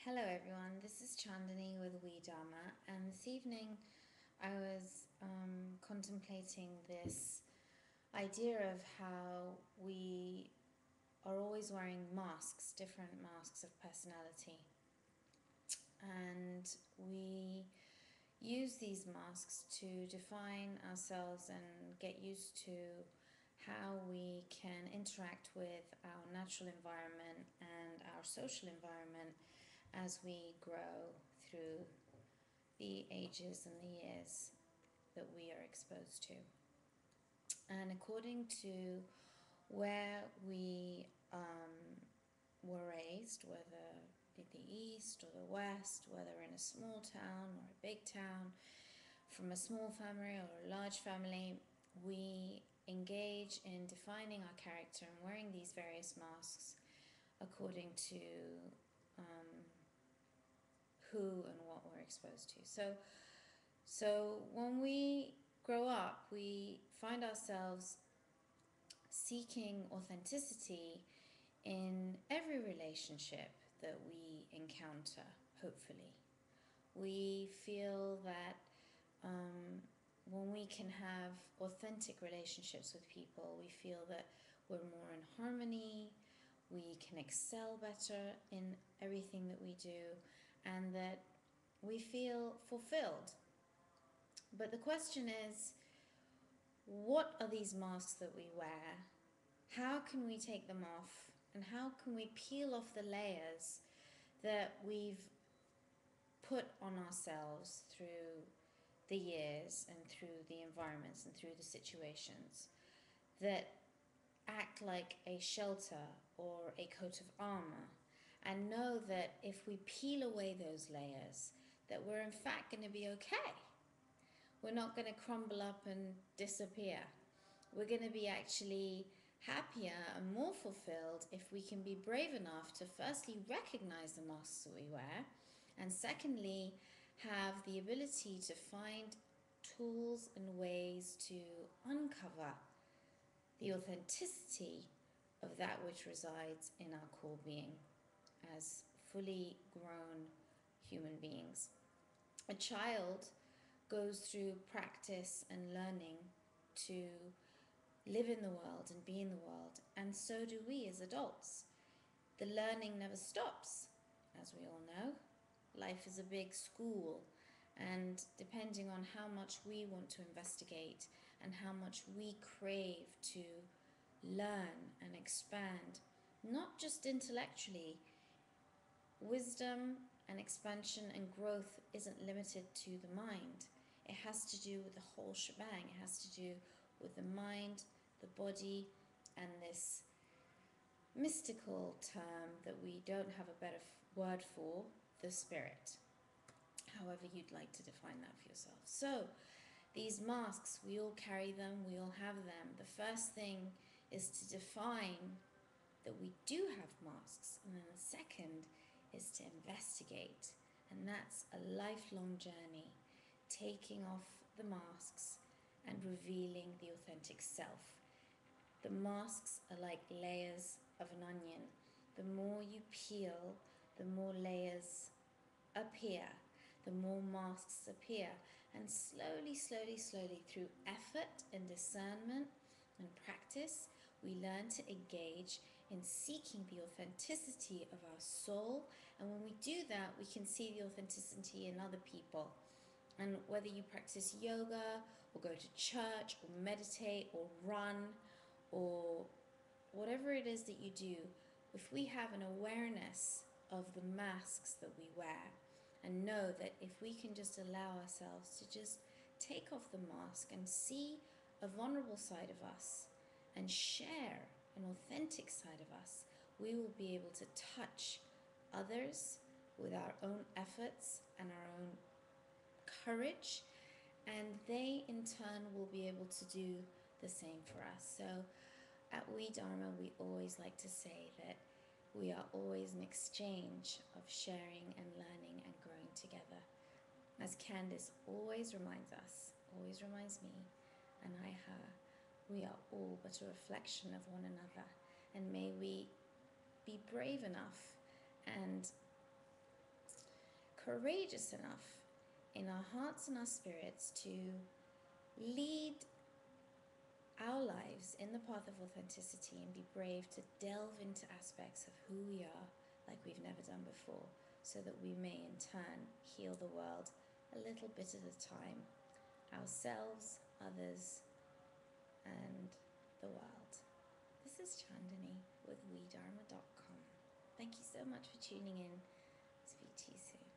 Hello everyone, this is Chandanni with WeDharma, and this evening I was contemplating this idea of how we are always wearing masks, different masks of personality, and we use these masks to define ourselves and get used to how we can interact with our natural environment and our social environment as we grow through the ages and the years that we are exposed to. And according to where we were raised, whether in the East or the West, whether in a small town or a big town, from a small family or a large family, we engage in defining our character and wearing these various masks according to who and what we're exposed to. So when we grow up, we find ourselves seeking authenticity in every relationship that we encounter, hopefully. We feel that when we can have authentic relationships with people, we feel that we're more in harmony, we can excel better in everything that we do, and that we feel fulfilled. But the question is, what are these masks that we wear? How can we take them off? And how can we peel off the layers that we've put on ourselves through the years and through the environments and through the situations that act like a shelter or a coat of armor, and know that if we peel away those layers, that we're in fact going to be okay. We're not going to crumble up and disappear. We're going to be actually happier and more fulfilled if we can be brave enough to firstly recognize the masks that we wear, and secondly, have the ability to find tools and ways to uncover the authenticity of that which resides in our core being as fully grown human beings. A child goes through practice and learning to live in the world and be in the world, and so do we as adults. The learning never stops, as we all know. Life is a big school, and depending on how much we want to investigate and how much we crave to learn and expand, not just intellectually, wisdom and expansion and growth isn't limited to the mind. It has to do with the whole shebang. It has to do with the mind, the body, and this mystical term that we don't have a better word for, the spirit. However you'd like to define that for yourself. So, these masks, we all carry them, we all have them. The first thing is to define that we do have masks, and then the second is to investigate, and that's a lifelong journey, taking off the masks and revealing the authentic self. The masks are like layers of an onion. The more you peel, the more layers appear, the more masks appear, and slowly, slowly, slowly, through effort and discernment and practice, we learn to engage in seeking the authenticity of our soul. And when we do that, we can see the authenticity in other people. And whether you practice yoga or go to church or meditate or run or whatever it is that you do, if we have an awareness of the masks that we wear and know that if we can just allow ourselves to just take off the mask and see a vulnerable side of us and share an authentic side of us, we will be able to touch others with our own efforts and our own courage, and they in turn will be able to do the same for us. So at WeDharma, we always like to say that we are always an exchange of sharing and learning and growing together. As Candice always reminds us, always reminds me, and I her, we are all but a reflection of one another. And may we be brave enough and courageous enough in our hearts and our spirits to lead our lives in the path of authenticity and be brave to delve into aspects of who we are like we've never done before, so that we may in turn heal the world a little bit at a time, ourselves, others, and the world. This is Chandanni with WeDharma.com. Thank you so much for tuning in. Speak to you soon.